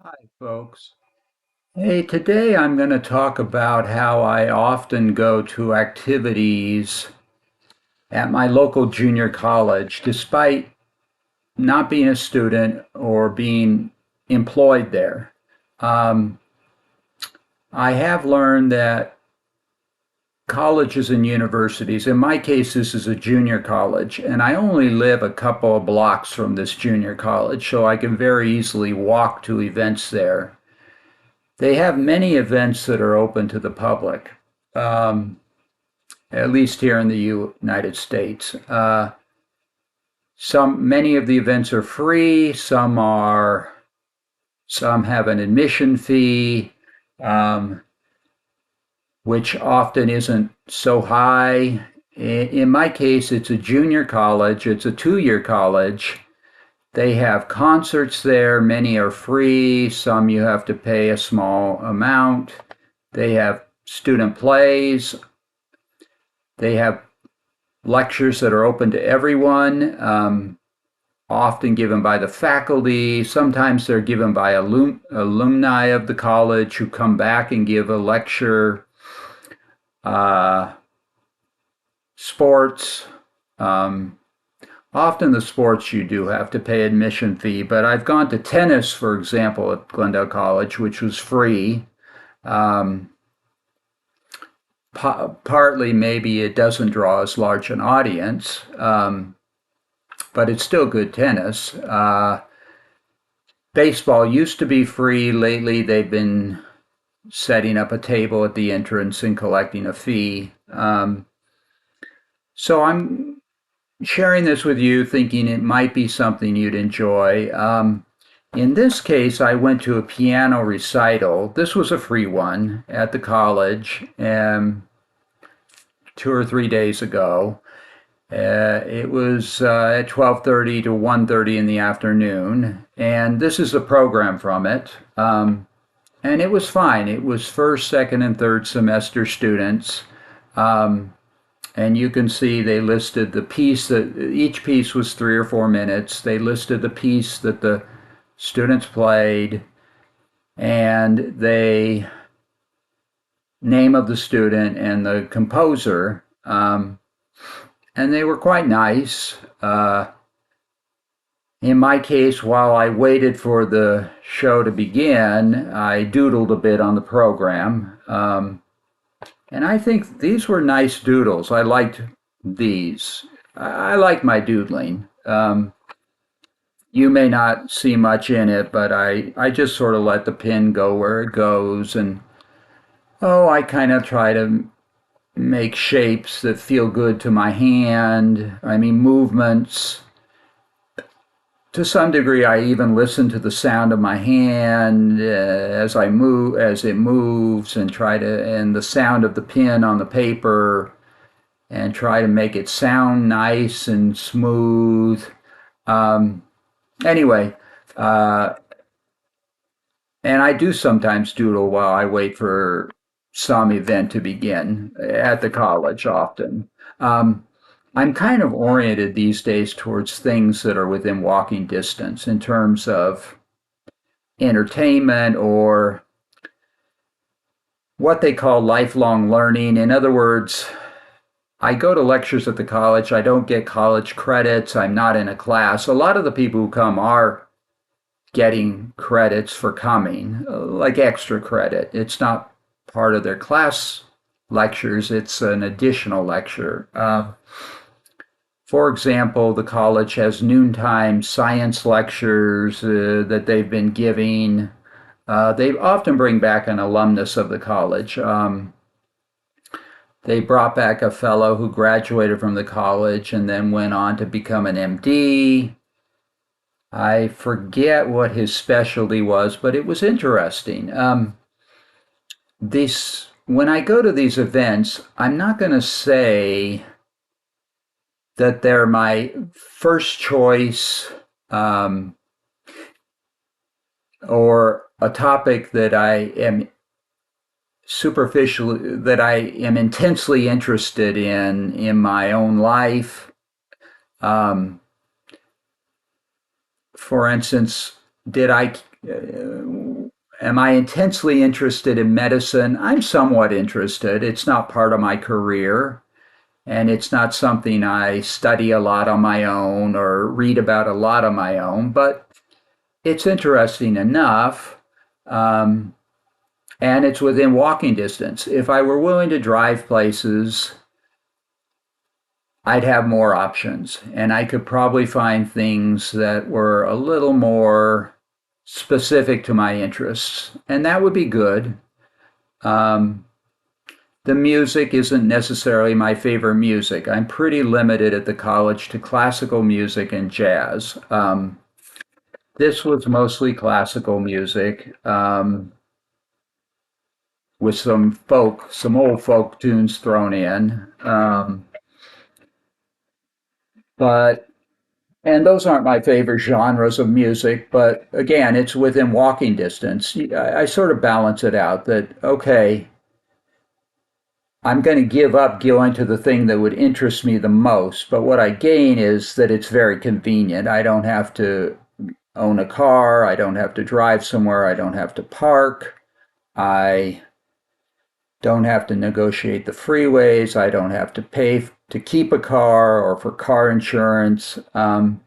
Hi, folks. Hey, today I'm going to talk about how I often go to activities at my local junior college, despite not being a student or being employed there. Um, I have learned that colleges and universities, in my case, this is a junior college, and I only live a couple of blocks from this junior college, so I can very easily walk to events there. They have many events that are open to the public, um, at least here in the United States. Many of the events are free. Some have an admission fee, um, which often isn't so high. In my case, it's a junior college. It's a 2-year college. They have concerts there. Many are free. Some you have to pay a small amount. They have student plays. They have lectures that are open to everyone, often given by the faculty. Sometimes they're given by alumni of the college who come back and give a lecture. Uh, Sports. Um, Often the sports you do have to pay admission fee, but I've gone to tennis, for example, at Glendale College, which was free. Um, Partly maybe it doesn't draw as large an audience, but it's still good tennis. Baseball used to be free. Lately, they've been setting up a table at the entrance and collecting a fee. So I'm sharing this with you, thinking it might be something you'd enjoy. In this case, I went to a piano recital. This was a free one at the college 2 or 3 days ago. It was at 12:30 to 1:30 in the afternoon, and this is the program from it. And it was fine. It was first, second, and third semester students. Um, and you can see they listed the piece that each piece was 3 or 4 minutes. They listed the piece that the students played and they name of the student and the composer. And they were quite nice. In my case, while I waited for the show to begin, I doodled a bit on the program. And I think these were nice doodles. I liked these. I like my doodling. You may not see much in it, but I just sort of let the pen go where it goes. And I kind of try to make shapes that feel good to my hand. I mean, movements. To some degree, I even listen to the sound of my hand as it moves, and the sound of the pen on the paper, and try to make it sound nice and smooth. Um, anyway, uh, and I do sometimes doodle while I wait for some event to begin at the college often. Um, I'm kind of oriented these days towards things that are within walking distance in terms of entertainment or what they call lifelong learning. In other words, I go to lectures at the college. I don't get college credits. I'm not in a class. A lot of the people who come are getting credits for coming, like extra credit. It's not part of their class lectures, it's an additional lecture. For example, the college has noontime science lectures that they've been giving. They often bring back an alumnus of the college. They brought back a fellow who graduated from the college and then went on to become an MD. I forget what his specialty was, but it was interesting. When I go to these events, I'm not going to say that they're my first choice, um, or a topic that I am intensely interested in my own life. Um, for instance, did I Am I intensely interested in medicine? I'm somewhat interested. It's not part of my career, and it's not something I study a lot on my own or read about a lot on my own, but it's interesting enough. Um, and it's within walking distance. If I were willing to drive places, I'd have more options, and I could probably find things that were a little more specific to my interests, and that would be good. Um, the music isn't necessarily my favorite music. I'm pretty limited at the college to classical music and jazz. This was mostly classical music with some old folk tunes thrown in. But And those aren't my favorite genres of music, but again, it's within walking distance. I sort of balance it out that, okay, I'm going to give up going to the thing that would interest me the most, but what I gain is that it's very convenient. I don't have to own a car, I don't have to drive somewhere, I don't have to park, I don't have to negotiate the freeways, I don't have to pay to keep a car or for car insurance. And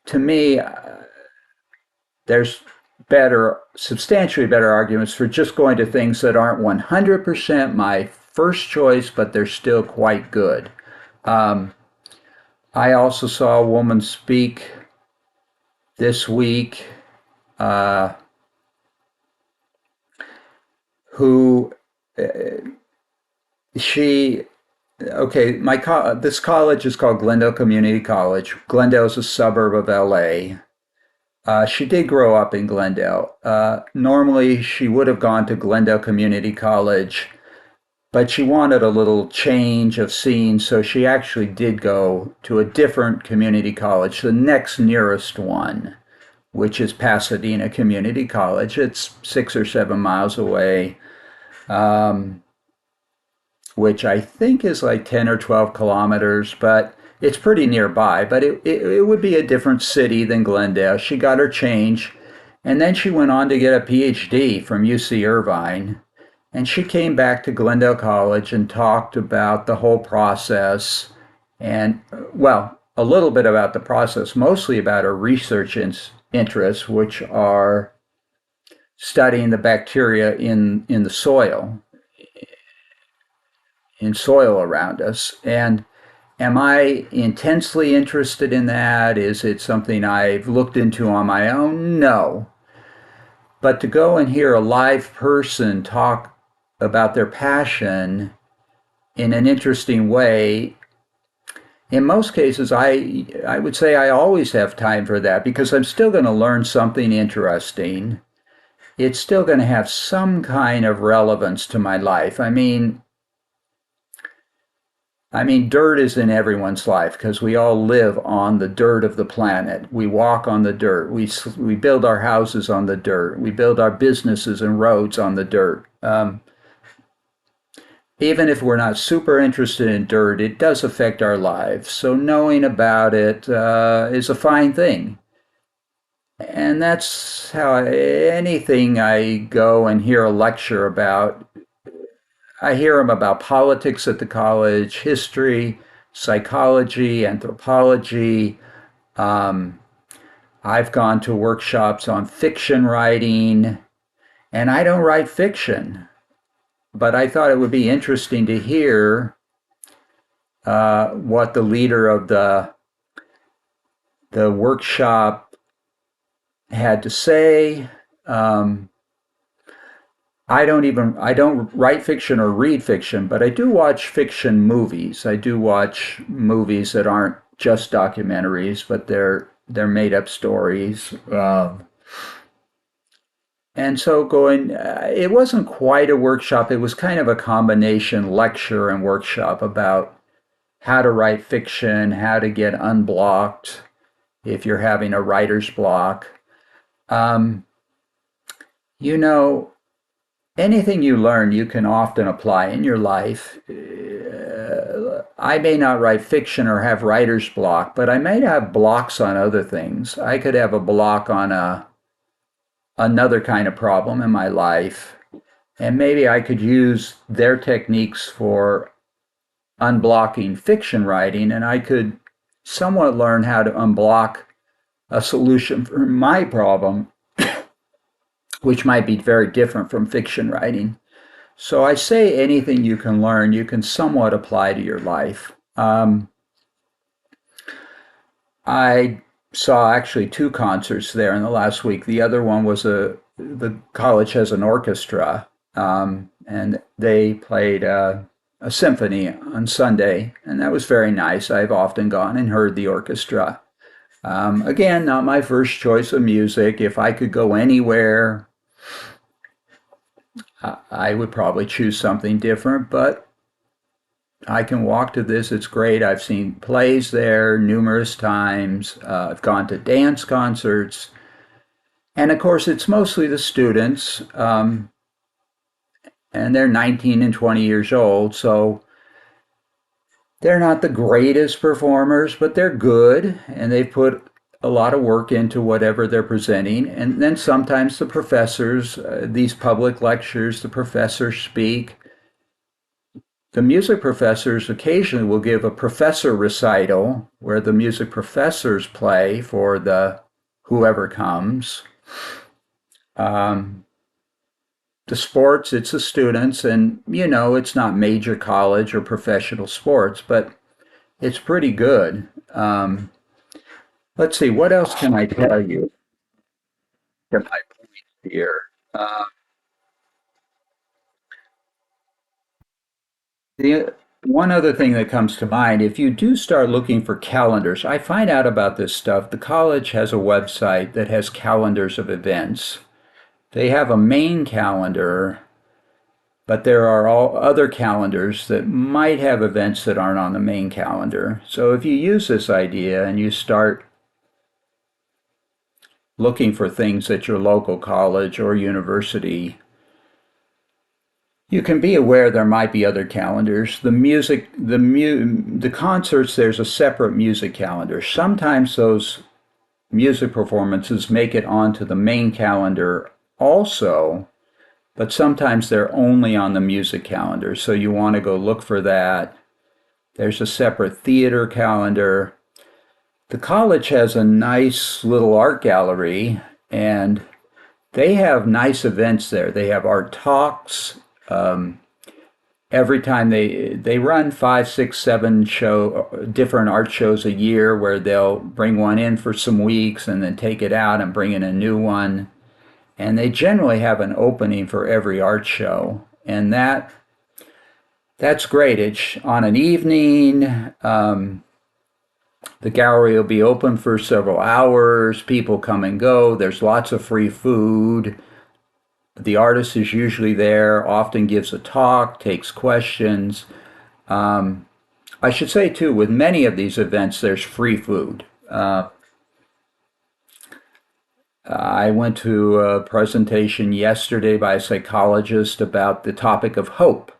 to me, there's substantially better arguments for just going to things that aren't 100% my first choice, but they're still quite good. Um, I also saw a woman speak this week uh, who uh, she okay this college is called Glendale Community College. Glendale is a suburb of LA. She did grow up in Glendale. Normally, she would have gone to Glendale Community College, but she wanted a little change of scene, so she actually did go to a different community college, the next nearest one, which is Pasadena Community College. It's 6 or 7 miles away, um, which I think is like 10 or 12 kilometers, but it's pretty nearby. But it would be a different city than Glendale. She got her change, and then she went on to get a PhD from UC Irvine. And she came back to Glendale College and talked about the whole process and, well, a little bit about the process, mostly about her research interests, which are studying the bacteria in the soil, in soil around us. And am I intensely interested in that? Is it something I've looked into on my own? No. But to go and hear a live person talk about their passion in an interesting way, in most cases, I would say I always have time for that because I'm still going to learn something interesting. It's still going to have some kind of relevance to my life. I mean, dirt is in everyone's life because we all live on the dirt of the planet. We walk on the dirt. We build our houses on the dirt. We build our businesses and roads on the dirt. Even if we're not super interested in dirt, it does affect our lives. So knowing about it is a fine thing. And that's how anything I go and hear a lecture about, I hear them about politics at the college, history, psychology, anthropology. Um, I've gone to workshops on fiction writing, and I don't write fiction, but I thought it would be interesting to hear what the leader of the workshop had to say. Um, I don't write fiction or read fiction, but I do watch fiction movies. I do watch movies that aren't just documentaries, but they're made up stories. And so it wasn't quite a workshop. It was kind of a combination lecture and workshop about how to write fiction, how to get unblocked if you're having a writer's block. Um, you know, anything you learn, you can often apply in your life. I may not write fiction or have writer's block, but I may have blocks on other things. I could have a block on another kind of problem in my life, and maybe I could use their techniques for unblocking fiction writing, and I could somewhat learn how to unblock a solution for my problem, which might be very different from fiction writing. So I say anything you can learn, you can somewhat apply to your life. I saw actually two concerts there in the last week. The other one was the college has an orchestra, and they played a symphony on Sunday, and that was very nice. I've often gone and heard the orchestra. Again, not my first choice of music. If I could go anywhere, I would probably choose something different, but I can walk to this. It's great. I've seen plays there numerous times. I've gone to dance concerts. And of course, it's mostly the students, and they're 19 and 20 years old. So they're not the greatest performers, but they're good, and they've put a lot of work into whatever they're presenting. And then sometimes the professors, these public lectures, the professors speak. The music professors occasionally will give a professor recital where the music professors play for the whoever comes. Um, the sports, it's the students, and it's not major college or professional sports, but it's pretty good. Let's see, what else can I tell you from my point here? Uh, the one other thing that comes to mind, if you do start looking for calendars, I find out about this stuff. The college has a website that has calendars of events. They have a main calendar, but there are all other calendars that might have events that aren't on the main calendar. So if you use this idea and you start looking for things at your local college or university, you can be aware there might be other calendars. The concerts, there's a separate music calendar. Sometimes those music performances make it onto the main calendar also, but sometimes they're only on the music calendar. So you want to go look for that. There's a separate theater calendar. The college has a nice little art gallery, and they have nice events there. They have art talks. Every time they run 5, 6, 7 different art shows a year where they'll bring one in for some weeks and then take it out and bring in a new one. And they generally have an opening for every art show, and that's great. It's on an evening. The gallery will be open for several hours. People come and go. There's lots of free food. The artist is usually there, often gives a talk, takes questions. I should say, too, with many of these events, there's free food. I went to a presentation yesterday by a psychologist about the topic of hope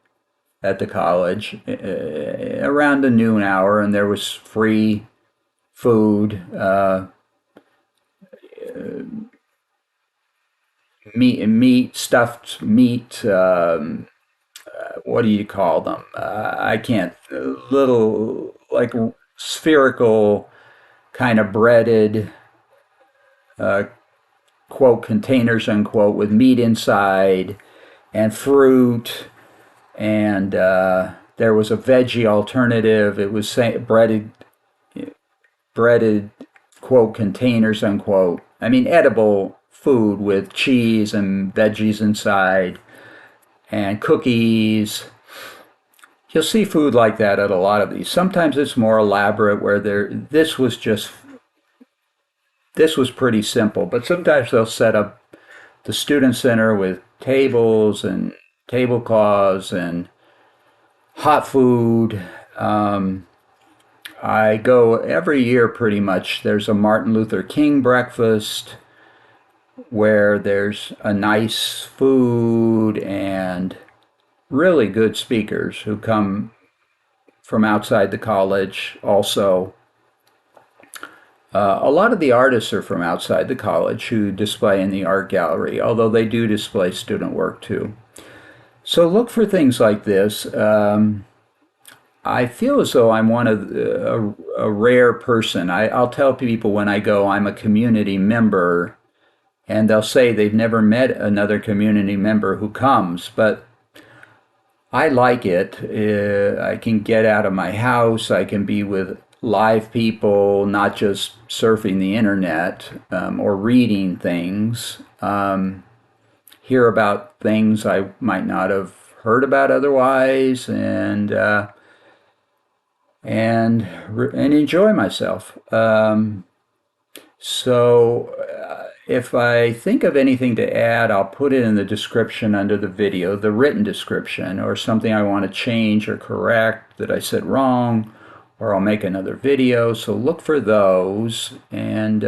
at the college around the noon hour, and there was free food, stuffed meat. What do you call them? I can't. Little like spherical kind of breaded uh, quote containers unquote with meat inside and fruit, and there was a veggie alternative. It was breaded quote containers unquote. I mean edible food with cheese and veggies inside and cookies. You'll see food like that at a lot of these. Sometimes it's more elaborate where this was pretty simple, but sometimes they'll set up the student center with tables and tablecloths and hot food. I go every year pretty much. There's a Martin Luther King breakfast where there's a nice food and really good speakers who come from outside the college also. A lot of the artists are from outside the college who display in the art gallery, although they do display student work too. So look for things like this. I feel as though I'm one of a rare person. I'll tell people when I go I'm a community member, and they'll say they've never met another community member who comes, but I like it. I can get out of my house. I can be with live people, not just surfing the internet or reading things. Hear about things I might not have heard about otherwise, and enjoy myself. If I think of anything to add, I'll put it in the description under the video, the written description, or something I want to change or correct that I said wrong, or I'll make another video. So look for those, and